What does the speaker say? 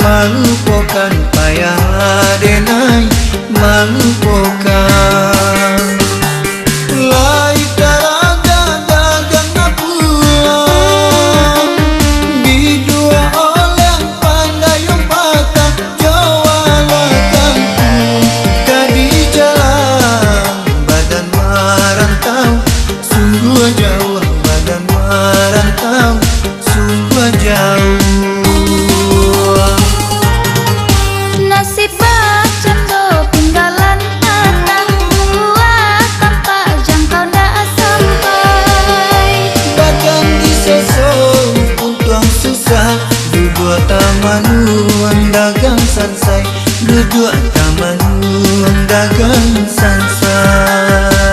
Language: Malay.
Malupokan payah denai malupokan. Lai taraga dagang na pulang, bidua oleh pandai yang patah jualan kampung. Kadi jalan badan merantau, sungguh jauh badan merantau, sungguh jauh. Nasib bacando pinggalan tanah buah tanpa jangkau dah sampai. Dagang disesong untung susah, duduk tamanuan dagang sansai, duduk tamanuan dagang sansai.